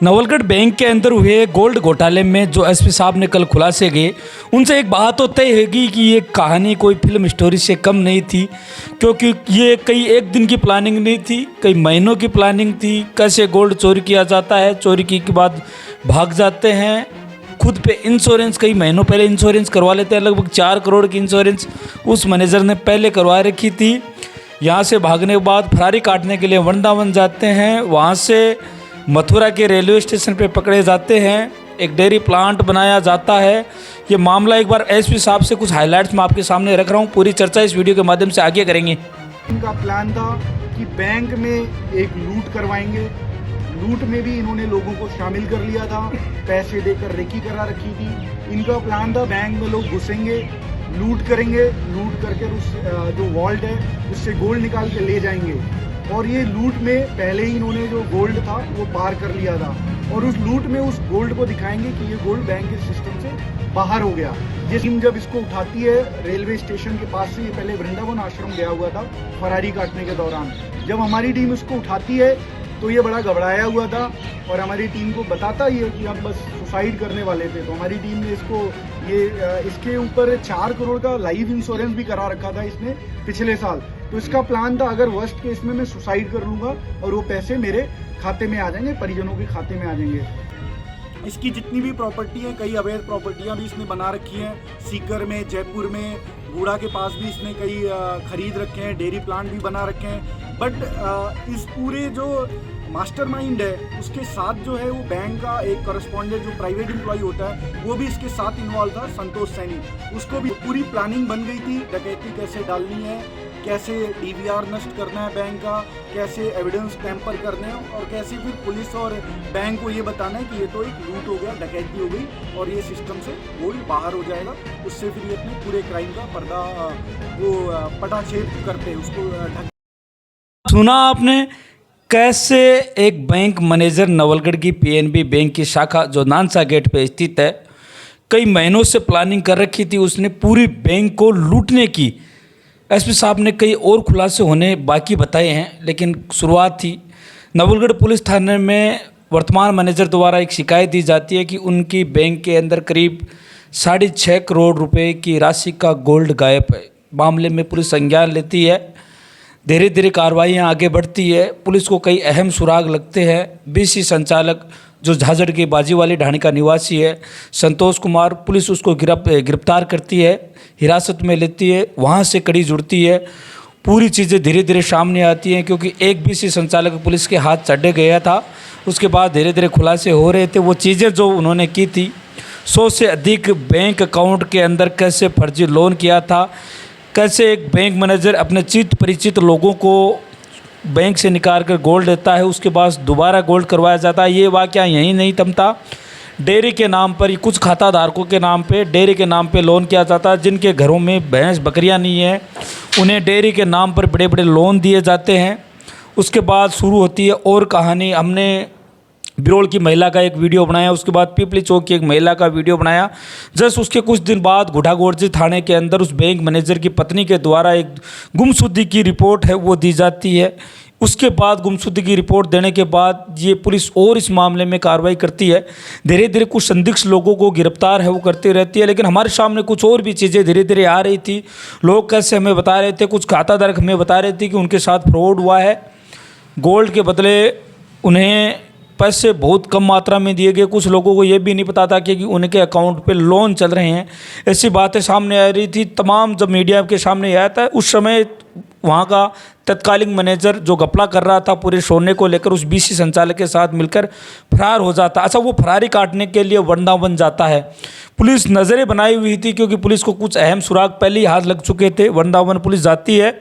Nawalgarh bank के अंदर हुए गोल्ड घोटाले में जो एसपी साहब ने कल खुलासे गए, उनसे एक बात तो तय होगी कि ये कहानी कोई फिल्म स्टोरी से कम नहीं थी, क्योंकि ये कई एक दिन की प्लानिंग नहीं थी, कई महीनों की प्लानिंग थी। कैसे गोल्ड चोरी किया जाता है, चोरी की के बाद भाग जाते हैं, खुद पे इंश्योरेंस कई महीनों पहले इंश्योरेंस करवा लेते हैं। लगभग 4 करोड़ की इंश्योरेंस उस मैनेजर ने पहले करवा रखी थी। यहाँ से भागने के बाद फरारी काटने के लिए वृंदावन जाते हैं, वहाँ से मथुरा के रेलवे स्टेशन पे पकड़े जाते हैं, एक डेयरी प्लांट बनाया जाता है। ये मामला एक बार एसपी साहब से कुछ हाइलाइट्स मैं आपके सामने रख रहा हूँ, पूरी चर्चा इस वीडियो के माध्यम से आगे करेंगे। इनका प्लान था कि बैंक में एक लूट करवाएंगे। लूट में भी इन्होंने लोगों को शामिल कर लिया था, पैसे देकर रेकी करा रखी थी। इनका प्लान था बैंक में लोग घुसेंगे, लूट करेंगे, लूट करके उस जो वॉल्ट है उससे गोल्ड निकाल के ले जाएंगे। और ये लूट में पहले ही इन्होंने जो गोल्ड था वो पार कर लिया था, और उस लूट में उस गोल्ड को दिखाएंगे कि ये गोल्ड बैंक के सिस्टम से बाहर हो गया। ये टीम जब इसको उठाती है रेलवे स्टेशन के पास से, ये पहले वृंदावन आश्रम गया हुआ था फरारी काटने के दौरान, जब हमारी टीम इसको उठाती है तो ये बड़ा घबराया हुआ था और हमारी टीम को बताता ही है कि हम बस सुसाइड करने वाले थे। तो हमारी टीम ने इसको इसके ऊपर 4 करोड़ का लाइफ इंश्योरेंस भी करा रखा था इसने पिछले साल। तो इसका प्लान था अगर वर्स्ट केस में मैं सुसाइड कर लूँगा और वो पैसे मेरे खाते में आ जाएंगे, परिजनों के खाते में आ जाएंगे। इसकी जितनी भी प्रॉपर्टी है, कई अवैध प्रॉपर्टियां भी इसने बना रखी हैं। सीकर में, जयपुर में, बूढ़ा के पास भी इसने कई खरीद रखे हैं, डेयरी प्लांट भी बना रखे हैं। बट इस पूरे जो मास्टरमाइंड है उसके साथ जो है वो बैंक का एक करस्पॉन्डेंट जो प्राइवेट एम्प्लॉय होता है वो भी इसके साथ इन्वॉल्व था, संतोष सैनी। उसको भी पूरी प्लानिंग बन गई थी, डकैती कैसे डालनी है, कैसे डीवीआर नष्ट करना है बैंक का, कैसे एविडेंस टैंपर करने हैं, और कैसे फिर पुलिस और बैंक को ये बताना है कि ये तो एक लूट हो गया, डकैती हो गई और ये सिस्टम से गोल्ड बाहर हो जाएगा। उससे फिर ये अपने पूरे क्राइम का पर्दा वो पटाक्षेप करते उसको। सुना आपने कैसे एक बैंक मैनेजर नवलगढ़ की पीएनबी बैंक की शाखा जो नानसा गेट पे स्थित है, कई महीनों से प्लानिंग कर रखी थी उसने पूरी बैंक को लूटने की। एसपी साहब ने कई और खुलासे होने बाकी बताए हैं, लेकिन शुरुआत थी। नवलगढ़ पुलिस थाने में वर्तमान मैनेजर द्वारा एक शिकायत दी जाती है कि उनकी बैंक के अंदर करीब 6.5 करोड़ रुपए की राशि का गोल्ड गायब है। मामले में पुलिस संज्ञान लेती है, धीरे धीरे कार्रवाइयाँ आगे बढ़ती है। पुलिस को कई अहम सुराग लगते हैं। बीसी संचालक जो झाझड़ की बाजी वाली ढाणी का निवासी है संतोष कुमार, पुलिस उसको गिरफ्तार करती है, हिरासत में लेती है, वहाँ से कड़ी जुड़ती है। पूरी चीज़ें धीरे धीरे सामने आती हैं, क्योंकि एक बीसी संचालक पुलिस के हाथ चढ़ गया था। उसके बाद धीरे धीरे खुलासे हो रहे थे। वो चीज़ें जो उन्होंने की थी, 100 से अधिक बैंक अकाउंट के अंदर कैसे फर्जी लोन किया था, कैसे एक बैंक मैनेजर अपने चित परिचित लोगों को बैंक से निकाल कर गोल्ड देता है, उसके बाद दोबारा गोल्ड करवाया जाता है। ये वाक़या यहीं नहीं थमता। डेयरी के नाम पर, कुछ खाता धारकों के नाम पे, डेयरी के नाम पे लोन किया जाता है। जिनके घरों में भैंस बकरियां नहीं है, उन्हें डेयरी के नाम पर बड़े बड़े लोन दिए जाते हैं। उसके बाद शुरू होती है और कहानी। हमने बिरोल की महिला का एक वीडियो बनाया, उसके बाद पीपली चौक की एक महिला का वीडियो बनाया। जस्ट उसके कुछ दिन बाद गुढ़ागोड़जी थाने के अंदर उस बैंक मैनेजर की पत्नी के द्वारा एक गुमशुदगी की रिपोर्ट है वो दी जाती है। उसके बाद गुमशुदगी की रिपोर्ट देने के बाद ये पुलिस और इस मामले में कार्रवाई करती है। धीरे धीरे कुछ संदिग्ध लोगों को गिरफ्तार है वो करती रहती है, लेकिन हमारे सामने कुछ और भी चीज़ें धीरे धीरे आ रही थी। लोग कैसे हमें बता रहे थे, कुछ खाताधारक हमें बता रहे थे कि उनके साथ फ्रॉड हुआ है, गोल्ड के बदले उन्हें पैसे बहुत कम मात्रा में दिए गए। कुछ लोगों को ये भी नहीं पता था कि उनके अकाउंट पे लोन चल रहे हैं। ऐसी बातें सामने आ रही थी। तमाम जब मीडिया के सामने आया था, उस समय वहाँ का तत्कालीन मैनेजर जो घपला कर रहा था पूरे सोने को लेकर, उस बीसी संचालक के साथ मिलकर फरार हो जाता। अच्छा, वो फरारी काटने के लिए वृंदावन जाता है। पुलिस नज़रें बनाई हुई थी, क्योंकि पुलिस को कुछ अहम सुराग पहले ही हाथ लग चुके थे। वृंदावन पुलिस जाती है,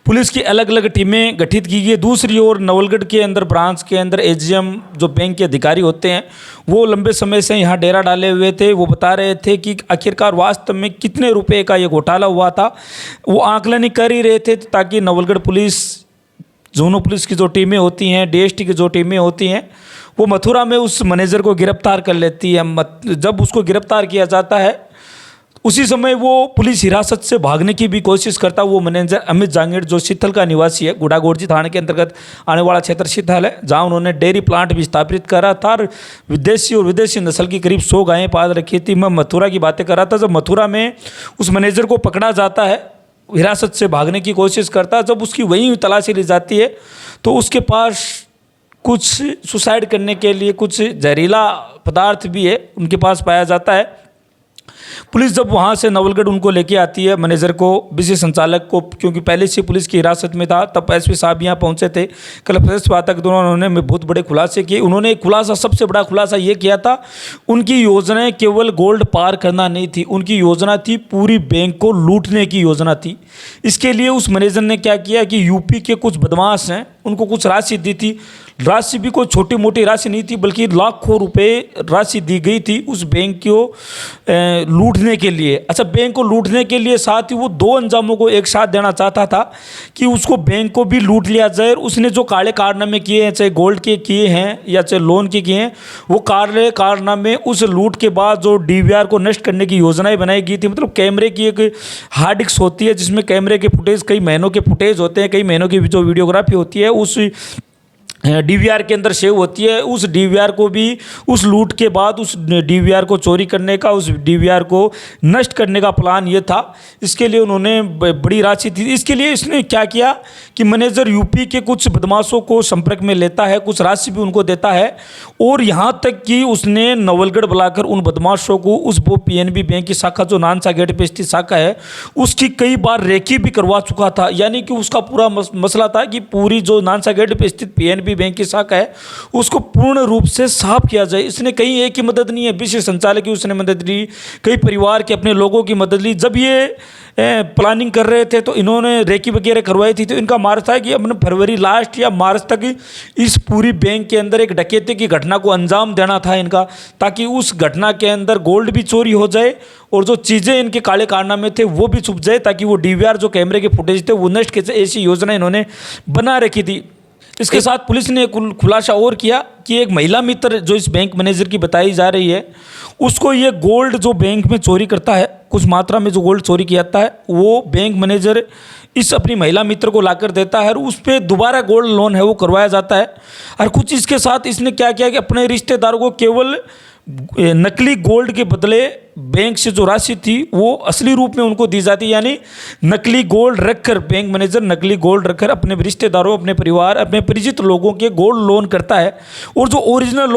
पुलिस की अलग अलग टीमें गठित की गई। दूसरी ओर नवलगढ़ के अंदर ब्रांच के अंदर एजीएम जो बैंक के अधिकारी होते हैं वो लंबे समय से यहाँ डेरा डाले हुए थे। वो बता रहे थे कि आखिरकार वास्तव में कितने रुपए का ये घोटाला हुआ था, वो आकलन ही कर ही रहे थे, ताकि नवलगढ़ पुलिस, जोनों पुलिस की जो टीमें होती हैं, डीएसटी की जो टीमें होती हैं, वो मथुरा में उस मैनेजर को गिरफ्तार कर लेती है। जब उसको गिरफ्तार किया जाता है उसी समय वो पुलिस हिरासत से भागने की भी कोशिश करता। वो मैनेजर अमित जांगेड़ जो शीतल का निवासी है, गुडागोड़जी थाने के अंतर्गत आने वाला क्षेत्र शीतल है, जहां उन्होंने डेयरी प्लांट भी स्थापित करा था और विदेशी नस्ल की करीब 100 गायें पाल रखी थी। मैं मथुरा की बातें कर रहा था। जब मथुरा में उस मैनेजर को पकड़ा जाता है, हिरासत से भागने की कोशिश करता, जब उसकी वहीं तलाशी ली जाती है तो उसके पास कुछ सुसाइड करने के लिए कुछ जहरीला पदार्थ भी है, उनके पास पाया जाता है। पुलिस जब वहाँ से नवलगढ़ उनको लेके आती है, मैनेजर को, विशेष संचालक को, क्योंकि पहले से पुलिस की हिरासत में था, तब एसपी साहब यहाँ पहुँचे थे। कल प्रेस वार्ता के दौरान उन्होंने बहुत बड़े खुलासे किए। उन्होंने खुलासा, सबसे बड़ा खुलासा ये किया था, उनकी योजनाएं केवल गोल्ड पार करना नहीं थी, उनकी योजना थी पूरी बैंक को लूटने की योजना थी। इसके लिए उस मैनेजर ने क्या किया कि यूपी के कुछ बदमाश हैं, उनको कुछ राशि दी थी। राशि भी कोई छोटी मोटी राशि नहीं थी, बल्कि लाखों रुपए राशि दी गई थी उस बैंक को लूटने के लिए। अच्छा, बैंक को लूटने के लिए साथ ही वो 2 अंजामों को एक साथ देना चाहता था कि उसको बैंक को भी लूट लिया जाए। उसने जो काले कारनामे किए हैं, चाहे गोल्ड के किए हैं या चाहे लोन के किए हैं, वो काले कारनामे उस लूट के बाद जो डीवीआर को नष्ट करने की योजनाएं बनाई गई थी, मतलब कैमरे की एक हार्ड डिस्क होती है जिसमें कैमरे के फुटेज, कई महीनों के फुटेज होते हैं, कई महीनों की जो वीडियोग्राफी होती है उस डीवीआर के अंदर सेव होती है। उस डीवीआर को भी उस लूट के बाद उस डीवीआर को चोरी करने का, उस डीवीआर को नष्ट करने का प्लान ये था। इसके लिए उन्होंने बड़ी राशि दी। इसके लिए इसने क्या किया कि मैनेजर यूपी के कुछ बदमाशों को संपर्क में लेता है, कुछ राशि भी उनको देता है, और यहाँ तक कि उसने नवलगढ़ बुलाकर उन बदमाशों को उस वो पीएनबी बैंक की शाखा जो नानसा गेट पे स्थित शाखा है उसकी कई बार रेकी भी करवा चुका था। यानी कि उसका पूरा मसला था कि पूरी जो नानसा गेट पे स्थित पीएनबी बैंक की शाखा है उसको पूर्ण रूप से साफ किया जाए। इसने कहीं एक की मदद नहीं है, विशेष संचालक की उसने मदद ली, कई परिवार के अपने लोगों की मदद ली। जब ये प्लानिंग कर रहे थे तो इन्होंने रेकी वगैरह करवाई थी। तो इनका मार्ग था कि अपने फरवरी लास्ट या मार्च तक इस पूरी बैंक के अंदर एक डकैती की घटना को अंजाम देना था इनका, ताकि उस घटना के अंदर गोल्ड भी चोरी हो जाए और जो चीज़ें इनके काले कारनामे थे वो भी छुप जाए, ताकि वो डीवीआर जो कैमरे के फुटेज थे वो नष्ट किए जाए। ऐसी योजना इन्होंने बना रखी थी। इसके साथ पुलिस ने खुलासा और किया कि एक महिला मित्र जो इस बैंक मैनेजर की बताई जा रही है, उसको ये गोल्ड जो बैंक में चोरी करता है, कुछ मात्रा में जो गोल्ड चोरी किया जाता है, वो बैंक मैनेजर इस अपनी महिला मित्र को लाकर देता है और उस पर दोबारा गोल्ड लोन है वो करवाया जाता है। और कुछ इसके साथ इसने क्या किया कि अपने रिश्तेदारों को केवल नकली गोल्ड के बदले बैंक से जो राशि थी वो असली रूप में उनको दी जाती है। यानी नकली गोल्ड रखकर बैंक मैनेजर नकली गोल्ड रखकर अपने रिश्तेदारों, अपने परिवार, अपने परिचित लोगों के गोल्ड लोन करता है, और जो ओरिजिनल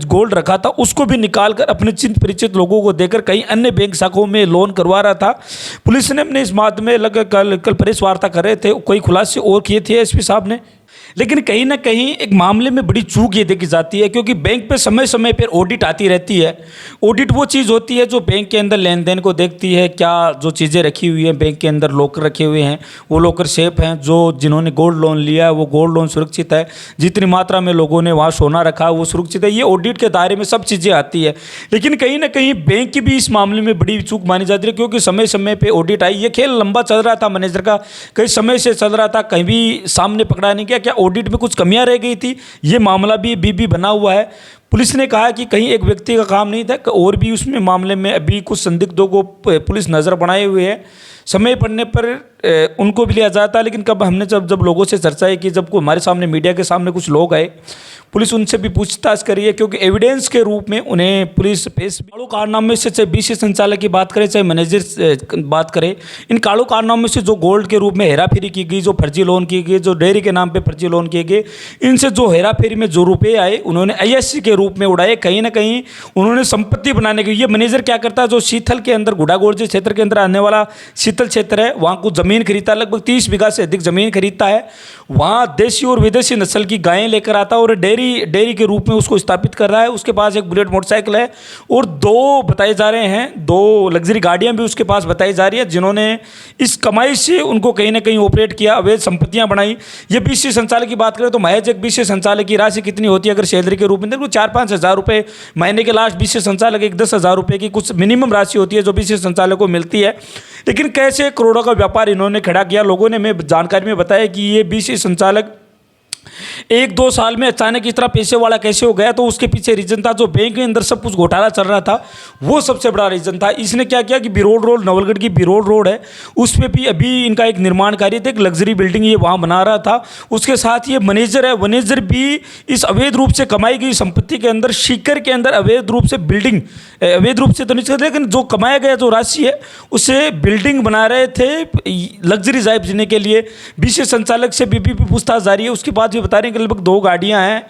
गोल्ड रखा था उसको भी निकाल कर अपने चिन्ह परिचित लोगों को देकर कई अन्य बैंक शाखाओं में लोन करवा रहा था। पुलिस ने अपने इस मामले में कल प्रेस वार्ता कर रहे थे, कोई खुलासे और किए थे एसपी साहब ने। लेकिन कहीं ना कहीं एक मामले में बड़ी चूक ये देखी जाती है, क्योंकि बैंक पे समय समय पर ऑडिट आती रहती है। ऑडिट वो चीज़ होती है जो बैंक के अंदर लेन देन को देखती है, क्या जो चीज़ें रखी हुई हैं बैंक के अंदर, लॉकर रखे हुए हैं वो लॉकर सेफ हैं, जो जिन्होंने गोल्ड लोन लिया है वो गोल्ड लोन सुरक्षित है, जितनी मात्रा में लोगों ने वहाँ सोना रखा है वो सुरक्षित है। ये ऑडिट के दायरे में सब चीज़ें आती है। लेकिन कहीं ना कहीं बैंक की भी इस मामले में बड़ी चूक मानी जाती है, क्योंकि समय समय पर ऑडिट आई। ये खेल लंबा चल रहा था मैनेजर का, कई समय से चल रहा था, कहीं भी सामने पकड़ा नहीं गया। क्या ऑडिट में कुछ कमियां रह गई थी? ये मामला भी बना हुआ है। पुलिस ने कहा कि कहीं एक व्यक्ति का काम नहीं था, और भी उसमें मामले में अभी कुछ संदिग्धों को पुलिस नज़र बनाए हुए है। समय पड़ने पर उनको भी लिया जाता है। लेकिन कब हमने जब लोगों से चर्चा की, जब हमारे सामने मीडिया के सामने कुछ लोग आए, पुलिस उनसे भी पूछताछ करी है, क्योंकि एविडेंस के रूप में उन्हें पुलिस पेश कालों कारनामे से, चाहे बीसी संचालक की बात करें चाहे मैनेजर बात करें, इन कालों कारनामे से जो गोल्ड के रूप में हेराफेरी की गई, जो फर्जी लोन की गई, जो डेयरी के नाम पे फर्जी लोन किए गए, इनसे जो हेराफेरी में जो रुपये आए उन्होंने ISC के रूप में उड़ाए। कहीं ना कहीं उन्होंने संपत्ति बनाने की, ये मैनेजर क्या करता है, जो शीतल के अंदर गुडागोड़जी क्षेत्र के अंदर आने वाला शीतल क्षेत्र है, वहाँ कुछ ज़मीन खरीदता है, लगभग 30 बीघा से अधिक ज़मीन खरीदता है। वहाँ देशी और विदेशी नस्ल की गायें लेकर आता है और डेयरी के रूप में उसको स्थापित कर रहा है। उसके पास एक बुलेट मोटरसाइकिल है और 2 बताए जा रहे हैं, 2 लग्जरी गाड़ियाँ भी उसके पास बताई जा रही है, जिन्होंने इस कमाई से उनको कहीं ना कहीं ऑपरेट किया, अवैध संपत्तियाँ बनाई। ये बीसी संचालक की बात करें तो महज एक बीसी संचालक की राशि कितनी होती है अगर सैलरी के रूप में देखो, 4-5 हज़ार रुपये महीने के लास्ट बीसी संचालक, एक 10 हज़ार रुपये की कुछ मिनिमम राशि होती है जो बीसी संचालक को मिलती है। लेकिन कैसे करोड़ों का व्यापार इन्होंने खड़ा किया। लोगों ने मैं जानकारी में बताया कि ये बीसी संचालक 1-2 साल में अचानक इतना पैसे वाला कैसे हो गया, तो उसके पीछे रीज़न था जो बैंक के अंदर सब कुछ घोटाला चल रहा था, वो सबसे बड़ा रीज़न था। इसने क्या किया कि बिरोड रोड, नवलगढ़ की बिरोड रोड है, उस पर भी अभी इनका एक निर्माण कार्य था, एक लग्जरी बिल्डिंग ये वहाँ बना रहा था। उसके साथ ये मैनेजर है, मैनेजर भी इस अवैध रूप से कमाई गई संपत्ति के अंदर, सीकर के अंदर अवैध रूप से बिल्डिंग, अवैध रूप से तो नहीं कहते, लेकिन जो कमाया गया जो राशि है उसे बिल्डिंग बना रहे थे लग्जरी लाइफ जीने के लिए। विशेष संचालक से भी पूछताछ जारी है। उसके बाद भी बता रहे हैं कि लगभग 2 गाड़ियां हैं,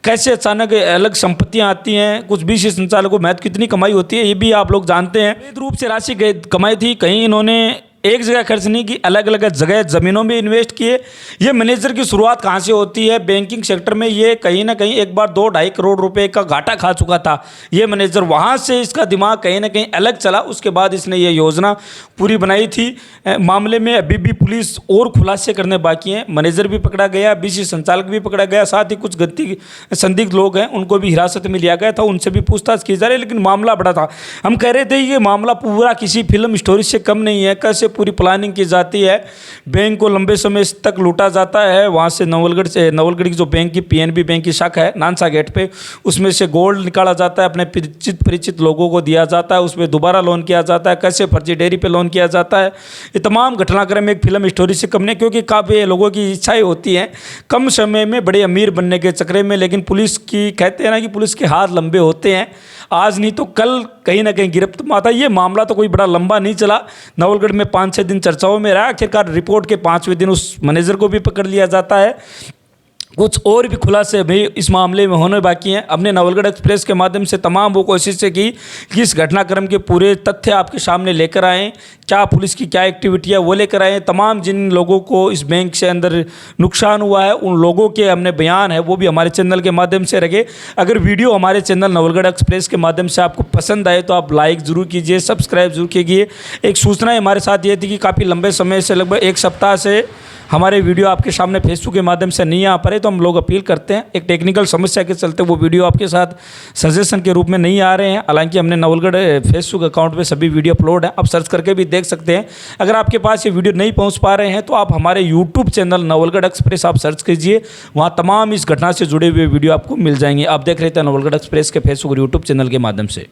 कैसे अचानक अलग संपत्तियां आती हैं, कुछ विशेष संचालकों को महत्व कितनी कमाई होती है ये भी आप लोग जानते हैं। अवैध रूप से राशि कमाई थी, कहीं इन्होंने एक जगह खर्च नहीं की, अलग अलग जगह ज़मीनों में इन्वेस्ट किए। ये मैनेजर की शुरुआत कहाँ से होती है? बैंकिंग सेक्टर में ये कहीं ना कहीं एक बार 2-2.5 करोड़ रुपए का घाटा खा चुका था ये मैनेजर, वहाँ से इसका दिमाग कहीं ना कहीं अलग चला। उसके बाद इसने ये योजना पूरी बनाई थी। मामले में अभी भी पुलिस और खुलासे करने बाकी हैं। मैनेजर भी पकड़ा गया, बीसी संचालक भी पकड़ा गया, साथ ही कुछ संदिग्ध लोग हैं उनको भी हिरासत में लिया गया था, उनसे भी पूछताछ की जा रही है। लेकिन मामला बड़ा था। हम कह रहे थे ये मामला पूरा किसी फिल्म स्टोरी से कम नहीं है। कैसे पूरी प्लानिंग की जाती है, बैंक को लंबे समय तक लूटा जाता है। वहाँ से नवलगढ़ की जो बैंक की पीएनबी बैंक की शाखा है नानसा गेट पे, उसमें से गोल्ड निकाला जाता है, अपने परिचित लोगों को दिया जाता है, उसमें दोबारा लोन किया जाता है, कैसे फर्जी डेयरी पे लोन किया जाता है। ये तमाम घटनाक्रम एक फिल्म स्टोरी से कम नहीं, क्योंकि काफ़ी लोगों की इच्छाएं होती हैं कम समय में बड़े अमीर बनने के चक्कर में, लेकिन पुलिस की कहते हैं ना कि पुलिस के हाथ लंबे होते हैं, आज नहीं तो कल कहीं ना कहीं गिरफ्त में आता। ये मामला तो कोई बड़ा लंबा नहीं चला, नवलगढ़ में 5-6 दिन चर्चाओं में रहा। आखिरकार रिपोर्ट के 5वें दिन उस मैनेजर को भी पकड़ लिया जाता है। कुछ और भी खुलासे भी इस मामले में होने बाकी हैं। हमने नवलगढ़ एक्सप्रेस के माध्यम से तमाम वो कोशिशें की कि इस घटनाक्रम के पूरे तथ्य आपके सामने लेकर आएँ, क्या पुलिस की क्या एक्टिविटी है वो लेकर आएँ। तमाम जिन लोगों को इस बैंक से अंदर नुकसान हुआ है उन लोगों के हमने बयान है वो भी हमारे चैनल के माध्यम से रखे। अगर वीडियो हमारे चैनल नवलगढ़ एक्सप्रेस के माध्यम से आपको पसंद आए तो आप लाइक ज़रूर कीजिए, सब्सक्राइब जरूर कीजिए। एक सूचना हमारे साथ ये थी कि काफ़ी लंबे समय से, लगभग 1 सप्ताह से हमारे वीडियो आपके सामने फेसबुक के माध्यम से नहीं आ पा रहे, तो हम लोग अपील करते हैं, एक टेक्निकल समस्या के चलते वो वीडियो आपके साथ सजेशन के रूप में नहीं आ रहे हैं। हालांकि हमने नवलगढ़ फेसबुक अकाउंट पे सभी वीडियो अपलोड है, आप सर्च करके भी देख सकते हैं। अगर आपके पास ये वीडियो नहीं पहुंच पा रहे हैं तो आप हमारे यूट्यूब चैनल नवलगढ़ एक्सप्रेस आप सर्च कीजिए, वहाँ तमाम इस घटना से जुड़े हुए वीडियो आपको मिल जाएंगे। आप देख रहे थे नवलगढ़ एक्सप्रेस के फेसबुक और यूट्यूब चैनल के माध्यम से।